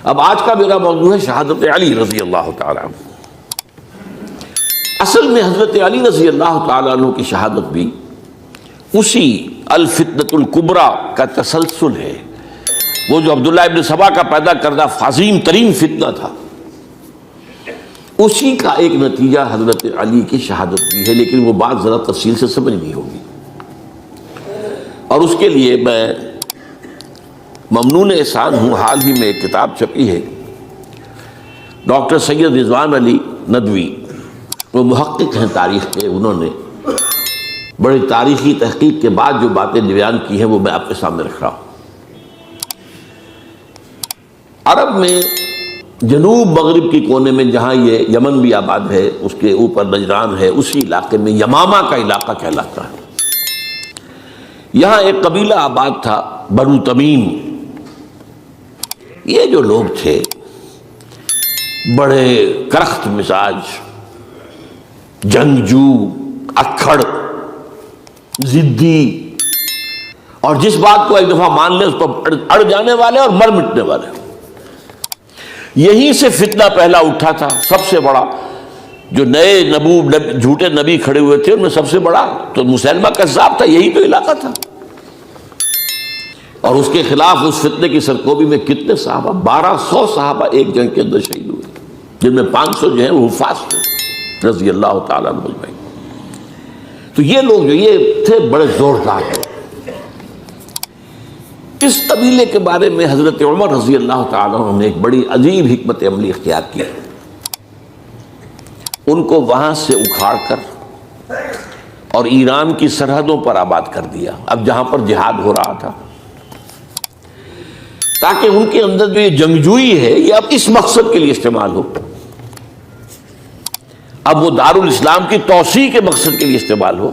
اب آج کا میرا موضوع ہے شہادت علی رضی اللہ تعالیٰ عنہ۔ اصل میں حضرت علی رضی اللہ تعالیٰ عنہ کی شہادت بھی اسی الفتنۃ الکبریٰ کا تسلسل ہے۔ وہ جو عبداللہ ابن سبا کا پیدا کردہ عظیم ترین فتنہ تھا، اسی کا ایک نتیجہ حضرت علی کی شہادت بھی ہے، لیکن وہ بات ذرا تفصیل سے سمجھنی ہوگی، اور اس کے لیے میں ممنون احسان ہوں۔ حال ہی میں ایک کتاب چھپی ہے، ڈاکٹر سید رضوان علی ندوی، وہ محقق ہیں تاریخ کے، انہوں نے بڑی تاریخی تحقیق کے بعد جو باتیں بیان کی ہیں وہ میں آپ کے سامنے رکھ رہا ہوں۔ عرب میں جنوب مغرب کی کونے میں، جہاں یہ یمن بھی آباد ہے، اس کے اوپر نجران ہے، اسی علاقے میں یمامہ کا علاقہ کہلاتا ہے۔ یہاں ایک قبیلہ آباد تھا، بنو تمیم۔ یہ جو لوگ تھے بڑے کرخت مزاج، جنگجو، اکھڑ، ضدی، اور جس بات کو ایک دفعہ مان لیں اس پر اڑ جانے والے اور مر مٹنے والے۔ یہیں سے فتنہ پہلا اٹھا تھا، سب سے بڑا جو نئے جھوٹے نبی کھڑے ہوئے تھے ان میں سب سے بڑا تو مسیلمہ کذاب تھا، یہی تو علاقہ تھا، اور اس کے خلاف اس فتنے کی سرکوبی میں کتنے صحابہ، 1200 صحابہ ایک جنگ کے اندر شہید ہوئے، جن میں 500 جو ہیں وہ حفاظ تھے رضی اللہ تعالیٰ عنہ اجمعین۔ تو یہ لوگ جو یہ تھے بڑے زوردار تھے۔ اس قبیلے کے بارے میں حضرت عمر رضی اللہ تعالیٰ عنہ نے ایک بڑی عجیب حکمت عملی اختیار کی۔ ان کو وہاں سے اکھاڑ کر اور ایران کی سرحدوں پر آباد کر دیا، اب جہاں پر جہاد ہو رہا تھا، تاکہ ان کے اندر جو یہ جنگجوئی ہے یہ اب اس مقصد کے لیے استعمال ہو، اب وہ دارالاسلام کی توسیع کے مقصد کے لیے استعمال ہو،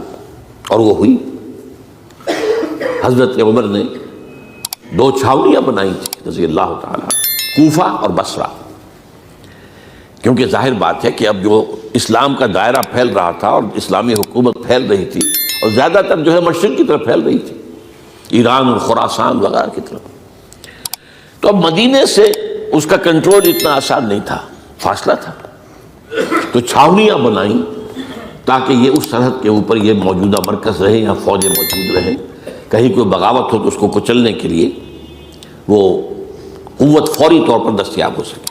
اور وہ ہوئی۔ حضرت عمر نے 2 چھاؤنیاں بنائی تھی رضی اللہ تعالیٰ، کوفہ اور بصرہ، کیونکہ ظاہر بات ہے کہ اب جو اسلام کا دائرہ پھیل رہا تھا اور اسلامی حکومت پھیل رہی تھی، اور زیادہ تر جو ہے مشرق کی طرف پھیل رہی تھی، ایران اور خراسان وغیرہ کی طرف، تو اب مدینے سے اس کا کنٹرول اتنا آسان نہیں تھا، فاصلہ تھا، تو چھاؤنیاں بنائیں تاکہ یہ اس سرحد کے اوپر یہ موجودہ مرکز رہے، یہاں فوجیں موجود رہیں، کہیں کوئی بغاوت ہو تو اس کو کچلنے کے لیے وہ قوت فوری طور پر دستیاب ہو سکے۔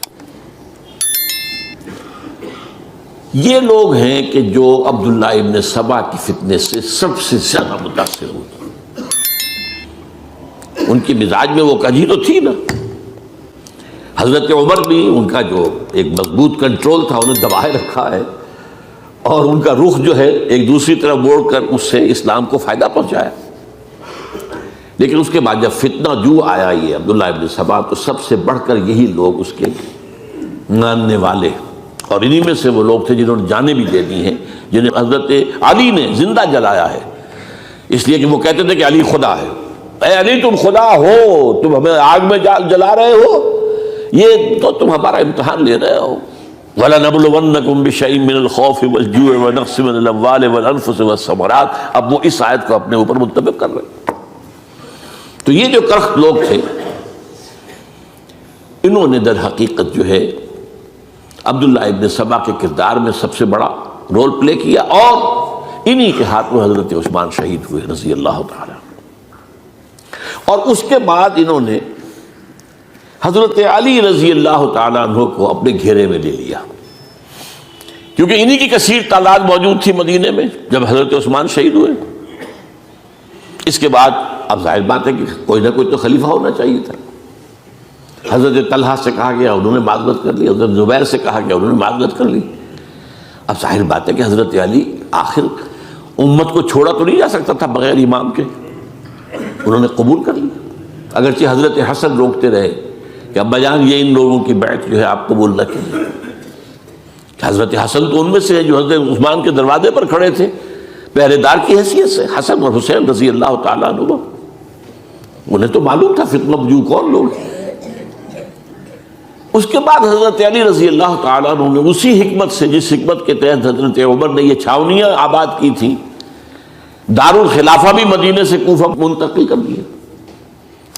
یہ لوگ ہیں کہ جو عبداللہ ابن سبا کی فتنے سے سب سے زیادہ متاثر ہوئے۔ ان کی مزاج میں وہ کجی تو تھی نا، حضرت عمر بھی ان کا جو ایک مضبوط کنٹرول تھا انہیں دبائے رکھا ہے، اور ان کا رخ جو ہے ایک دوسری طرف موڑ کر اس سے اسلام کو فائدہ پہنچایا۔ لیکن اس کے بعد جب فتنہ جو آیا یہ عبداللہ ابن سبا، تو سب سے بڑھ کر یہی لوگ اس کے ماننے والے، اور انہی میں سے وہ لوگ تھے جنہوں نے جانیں بھی دے دی ہیں، جنہیں حضرت علی نے زندہ جلایا ہے، اس لیے کہ وہ کہتے تھے کہ علی خدا ہے۔ اے علی تم خدا ہو، تم ہمیں آگ میں جلا رہے ہو، یہ تو تم ہمارا امتحان لے رہے ہو۔ وَلَنَبْلُوَنَّكُمْ بِشَيْءٍ مِّنَ الْخَوْفِ وَالْجُوعِ وَنَقْصٍ مِّنَ الْأَمْوَالِ وَالْأَنفُسِ وَالثَّمَرَاتِ، اب وہ اس آیت کو اپنے اوپر منطبق کر رہے ہیں۔ تو یہ جو کرخت لوگ تھے، انہوں نے در حقیقت جو ہے عبداللہ ابن سبا کے کردار میں سب سے بڑا رول پلے کیا، اور انہی کے ہاتھ میں حضرت عثمان شہید ہوئے رضی اللہ تعالیٰ۔ اور اس کے بعد انہوں نے حضرت علی رضی اللہ تعالیٰ عنہ کو اپنے گھیرے میں لے لیا، کیونکہ انہی کی کثیر تعداد موجود تھی مدینے میں جب حضرت عثمان شہید ہوئے۔ اس کے بعد اب ظاہر بات ہے کہ کوئی نہ کوئی تو خلیفہ ہونا چاہیے تھا۔ حضرت طلحہ سے کہا گیا، انہوں نے معذرت کر لی، حضرت زبیر سے کہا گیا، انہوں نے معذرت کر لی۔ اب ظاہر بات ہے کہ حضرت علی آخر امت کو چھوڑا تو نہیں جا سکتا تھا بغیر امام کے، انہوں نے قبول کر لی، اگرچہ حضرت حسن روکتے رہے کہ ابا جان یہ ان لوگوں کی بیعت جو ہے آپ قبول نہ کیجیے۔ حضرت حسن تو ان میں سے ہے جو حضرت عثمان کے دروازے پر کھڑے تھے پہرے دار کی حیثیت سے، حسن اور حسین رضی اللہ تعالیٰ عنہ، انہیں تو معلوم تھا فتنہ جو کون لوگ ہیں۔ اس کے بعد حضرت علی رضی اللہ تعالیٰ عنہ نے اسی حکمت سے، جس حکمت کے تحت حضرت عمر نے یہ چھاونیاں آباد کی تھی، دارالخلافہ بھی مدینے سے کوفہ منتقل کر دیا،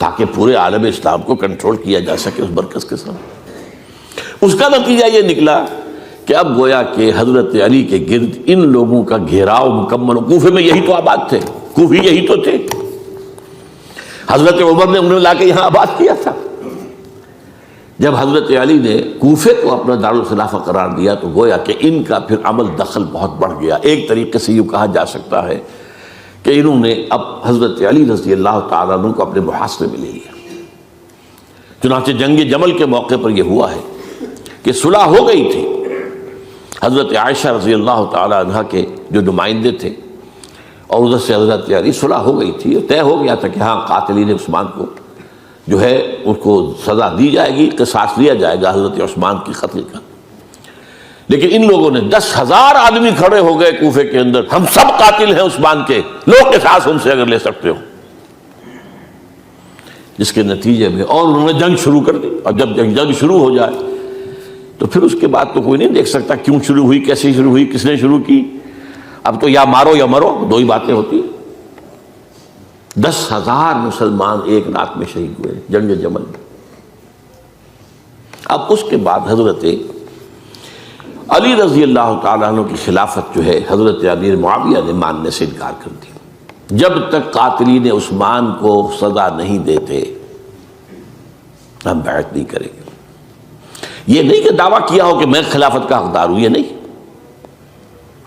تاکہ پورے عالم اسلام کو کنٹرول کیا جا سکے اس مرکز کے ساتھ۔ اس کا نتیجہ یہ نکلا کہ اب گویا کہ حضرت علی کے گرد ان لوگوں کا گھیراؤ مکمل، کوفے میں یہی تو آباد تھے، کوفی یہی تو تھے، حضرت عمر نے انہیں لا کے یہاں آباد کیا تھا۔ جب حضرت علی نے کوفے کو اپنا دارالخلافہ قرار دیا تو گویا کہ ان کا پھر عمل دخل بہت بڑھ گیا۔ ایک طریقے سے یہ کہا جا سکتا ہے کہ انہوں نے اب حضرت علی رضی اللہ تعالیٰ عنہ کو اپنے محاصرے میں لے لیا۔ چنانچہ جنگ جمل کے موقع پر یہ ہوا ہے کہ صلح ہو گئی تھی، حضرت عائشہ رضی اللہ تعالیٰ عنہ کے جو نمائندے تھے اور ادھر سے حضرت علی، صلح ہو گئی تھی، طے ہو گیا تھا کہ ہاں قاتلین عثمان کو جو ہے اس کو سزا دی جائے گی، قصاص لیا جائے گا حضرت عثمان کی قتل کا۔ لیکن ان لوگوں نے 10,000 آدمی کھڑے ہو گئے کوفے کے اندر، ہم سب قاتل ہیں عثمان کے، لو قصاص ان سے اگر لے سکتے ہو، جس کے نتیجے میں اور انہوں نے جنگ شروع کر دی۔ اور جب جنگ شروع ہو جائے تو پھر اس کے بعد تو کوئی نہیں دیکھ سکتا کیوں شروع ہوئی، کیسے شروع ہوئی، کس نے شروع کی۔ اب تو یا مارو یا مرو، دو ہی باتیں ہوتی۔ 10,000 مسلمان ایک رات میں شہید ہوئے جنگ جمل میں۔ اب اس کے بعد حضرت علی رضی اللہ تعالیٰ عنہ کی خلافت جو ہے حضرت امیر معاویہ نے ماننے سے انکار کر دی۔ جب تک قاتلین عثمان کو سزا نہیں دیتے ہم بیعت نہیں کریں گے۔ یہ نہیں کہ دعویٰ کیا ہو کہ میں خلافت کا حقدار ہوں، یہ نہیں،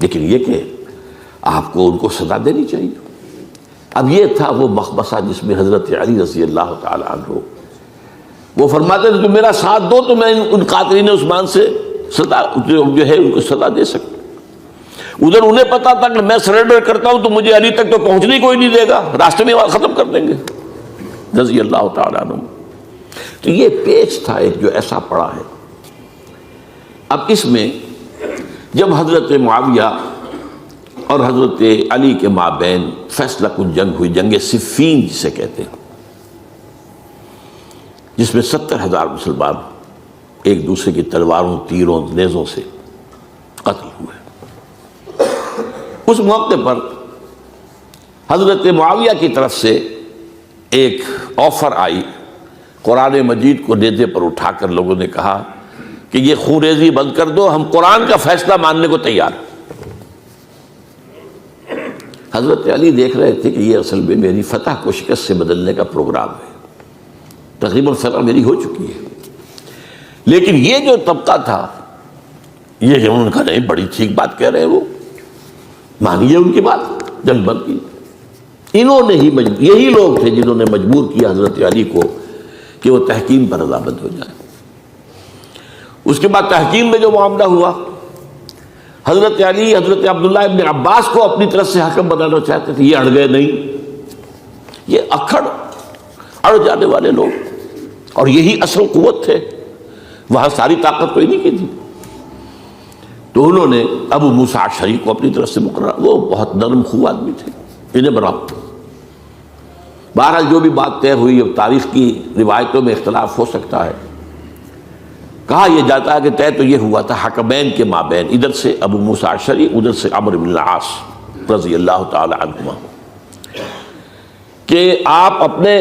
لیکن یہ کہ آپ کو ان کو سزا دینی چاہیے۔ اب یہ تھا وہ مخمصہ جس میں حضرت علی رضی اللہ تعالیٰ عنہ وہ فرماتے تھے تم میرا ساتھ دو تو میں ان قاتلین عثمان سے سزا جو ہے ان کو سزا دے سکتا۔ ادھر انہیں پتا تھا کہ میں سرنڈر کرتا ہوں تو مجھے علی تک تو پہنچنے کوئی نہیں دے گا، راستے میں ختم کر دیں گے رضی اللہ تعالیٰ عنہ۔ تو یہ پیچ تھا ایک جو ایسا پڑا ہے۔ اب اس میں جب حضرت معاویہ اور حضرت علی کے مابین فیصلہ کن جنگ ہوئی، جنگ صفین جسے کہتے ہیں، جس میں 70,000 مسلمان ایک دوسرے کی تلواروں، تیروں، نیزوں سے قتل ہوئے۔ اس موقع پر حضرت معاویہ کی طرف سے ایک آفر آئی، قرآن مجید کو نیزے پر اٹھا کر لوگوں نے کہا کہ یہ خون ریزی بند کر دو، ہم قرآن کا فیصلہ ماننے کو تیار ہیں۔ حضرت علی دیکھ رہے تھے کہ یہ اصل میں میری فتح کو شکست سے بدلنے کا پروگرام ہے، تقریباً فتح میری ہو چکی ہے، لیکن یہ جو طبقہ تھا یہ انہوں نے کہا نہیں بڑی ٹھیک بات کہہ رہے ہیں، وہ مانیے ان کی بات، جنگ بند کی۔ انہوں نے ہی یہی لوگ تھے جنہوں نے مجبور کیا حضرت علی کو کہ وہ تحکیم پر رضامند ہو جائے۔ اس کے بعد تحکیم میں جو معاملہ ہوا، حضرت علی حضرت عبداللہ ابن عباس کو اپنی طرف سے حکم بنانا چاہتے تھے، یہ اڑ گئے نہیں، یہ اڑ جانے والے لوگ، اور یہی اصل قوت تھے، وہاں ساری طاقت کوئی نہیں کی تھی۔ تو انہوں نے ابو موسیٰ اشعری کو اپنی طرف سے مقرر، وہ بہت نرم خو آدمی تھے، انہیں برابر۔ بہرحال جو بھی بات طے ہوئی، اب تاریخ کی روایتوں میں اختلاف ہو سکتا ہے، کہا یہ جاتا ہے کہ طے تو یہ ہوا تھا حکمین کے مابین، ادھر سے ابو موسیٰ اشعری، ادھر سے عمرو بن العاص رضی اللہ تعالی عنہما، کہ آپ اپنے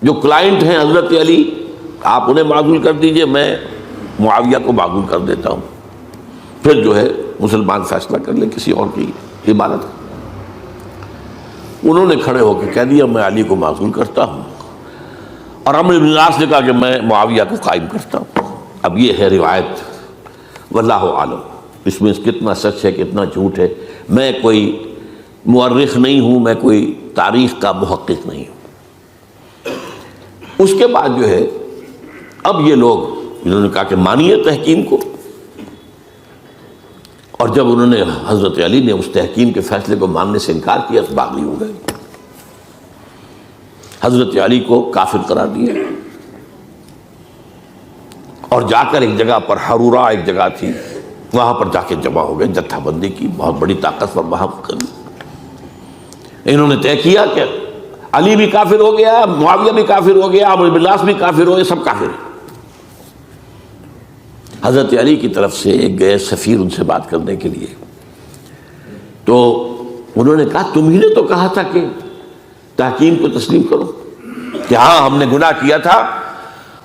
جو کلائنٹ ہیں حضرت علی آپ انہیں معزول کر دیجئے، میں معاویہ کو معزول کر دیتا ہوں، پھر جو ہے مسلمان فیصلہ کر لیں کسی اور کی عبادت۔ انہوں نے کھڑے ہو کے کہہ دیا میں علی کو معزول کرتا ہوں، اور عمرو بن العاص نے کہا کہ میں معاویہ کو قائم کرتا ہوں۔ اب یہ ہے روایت، واللہ عالم، اس میں کتنا سچ ہے کتنا جھوٹ ہے، میں کوئی مورخ نہیں ہوں، میں کوئی تاریخ کا محقق نہیں ہوں۔ اس کے بعد جو ہے اب یہ لوگ انہوں نے کہا کہ مانیے تحکیم کو، اور جب انہوں نے حضرت علی نے اس تحکیم کے فیصلے کو ماننے سے انکار کیا تو باغی ہو گئے، حضرت علی کو کافر قرار دیا، اور جا کر ایک جگہ پر حرورہ ایک جگہ تھی وہاں پر جا کے جمع ہو گئے، جتھا بندی کی، بہت بڑی طاقت پر وہاں کری۔ انہوں نے طے کیا کہ علی بھی کافر ہو گیا، معاویہ بھی کافر ہو گیا، عمرو بن العاص بھی کافر ہو گئے، سب کافر ہیں۔ حضرت علی کی طرف سے ایک گئے سفیر ان سے بات کرنے کے لیے، تو انہوں نے کہا تم ہی نے تو کہا تھا کہ تحکیم کو تسلیم کرو، کہ ہاں ہم نے گناہ کیا تھا،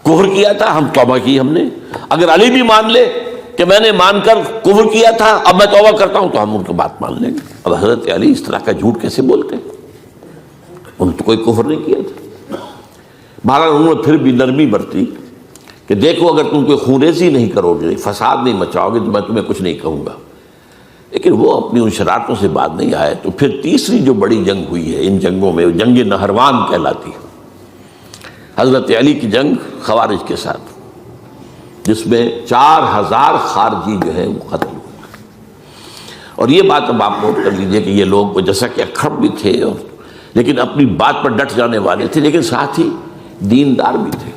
کفر کیا تھا، ہم توبہ کی ہم نے. اگر علی بھی مان لے کہ میں نے مان کر کفر کیا تھا، اب میں توبہ کرتا ہوں، تو ہم ان کی بات مان لیں گے. اب حضرت علی اس طرح کا جھوٹ کیسے بولتے ہیں؟ انہوں نے تو کوئی کفر نہیں کیا تھا. بہرحال انہوں نے پھر بھی نرمی برتی کہ دیکھو اگر تم کوئی خونریزی نہیں کرو گے، فساد نہیں مچاؤ گے، تو میں تمہیں کچھ نہیں کہوں گا. لیکن وہ اپنی ان شرارتوں سے بعد نہیں آئے. تو پھر تیسری جو بڑی جنگ ہوئی ہے ان جنگوں میں، جنگ نہروان کہلاتی ہے، حضرت علی کی جنگ خوارج کے ساتھ، جس میں 4000 خارجی جو ہے وہ قتل ہوئے. اور یہ بات اب آپ نوٹ کر لیجئے کہ یہ لوگ جیسا کہ اکھڑ بھی تھے لیکن اپنی بات پر ڈٹ جانے والے تھے، لیکن ساتھ ہی دیندار بھی تھے،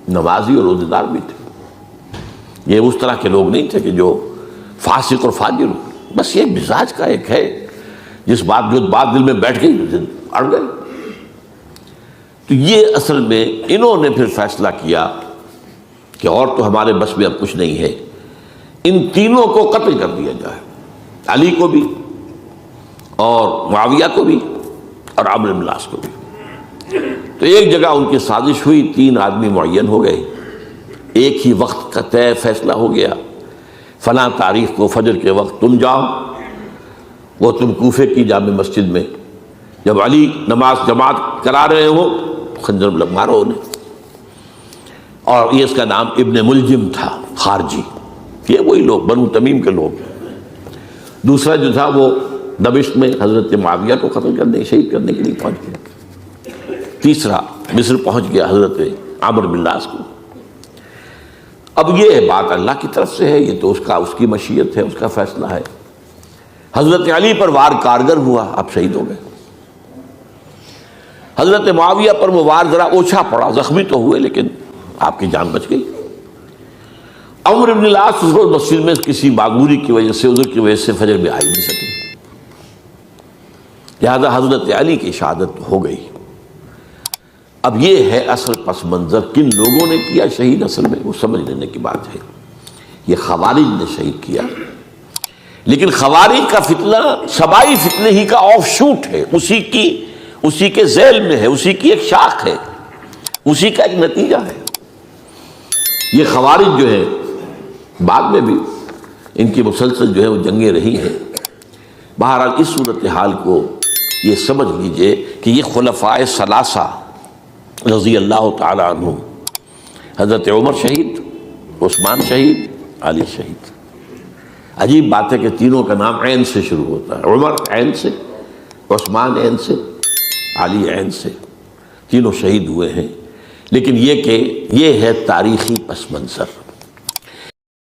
نمازی اور روزے دار بھی تھے. یہ اس طرح کے لوگ نہیں تھے کہ جو فاسق اور فاجر ہو. بس یہ مزاج کا ایک ہے، جو بات دل میں بیٹھ گئی اڑ گئے. تو یہ اصل میں انہوں نے پھر فیصلہ کیا کہ اور تو ہمارے بس میں اب کچھ نہیں ہے، ان تینوں کو قتل کر دیا جائے، علی کو بھی اور معاویہ کو بھی اور عمرو بن العاص کو بھی. تو ایک جگہ ان کی سازش ہوئی، 3 آدمی معین ہو گئے، ایک ہی وقت کا طے فیصلہ ہو گیا، فلاں تاریخ کو فجر کے وقت تم جاؤ. وہ تم کوفے کی جامع مسجد میں، جب علی نماز جماعت کرا رہے ہو خنجر مارو انہیں. اور یہ اس کا نام ابن ملجم تھا، خارجی. یہ وہی لوگ بنو تمیم کے لوگ. دوسرا جو تھا وہ دمشق میں حضرت معاویہ کو قتل کرنے، شہید کرنے کے لیے پہنچ گیا. تیسرا مصر پہنچ گیا حضرت عمرو بن العاص کو. اب یہ بات اللہ کی طرف سے ہے، یہ تو اس کی مشیت ہے، اس کا فیصلہ ہے. حضرت علی پر وار کارگر ہوا، اب شہید ہو گئے. حضرت معاویہ پر وہ وار ذرا اوچھا پڑا، زخمی تو ہوئے لیکن آپ کی جان بچ گئی. عمرو بن العاص اس روز مسجد میں کسی معذوری کی وجہ سے، عذر کی وجہ سے فجر میں آ ہی نہیں سکے، لہذا حضرت علی کی شہادت ہو گئی. اب یہ ہے اصل پس منظر، کن لوگوں نے کیا شہید اصل میں وہ سمجھ لینے کی بات ہے. یہ خوارج نے شہید کیا، لیکن خوارج کا فتنہ سبائی فتنے ہی کا آف شوٹ ہے، اسی کے ذیل میں ہے، اسی کی ایک شاخ ہے، اسی کا ایک نتیجہ ہے. یہ خوارج جو ہے بعد میں بھی ان کی مسلسل جو ہے وہ جنگیں رہی ہیں. بہرحال اس صورتحال کو یہ سمجھ لیجئے کہ یہ خلفائے ثلاثہ رضی اللہ تعالی عنہ، حضرت عمر شہید، عثمان شہید، علی شہید. عجیب بات ہے کہ تینوں کا نام عین سے شروع ہوتا ہے، عمر عین سے، عثمان عین سے، علی عین سے. تینوں شہید ہوئے ہیں. لیکن یہ کہ یہ ہے تاریخی پس منظر.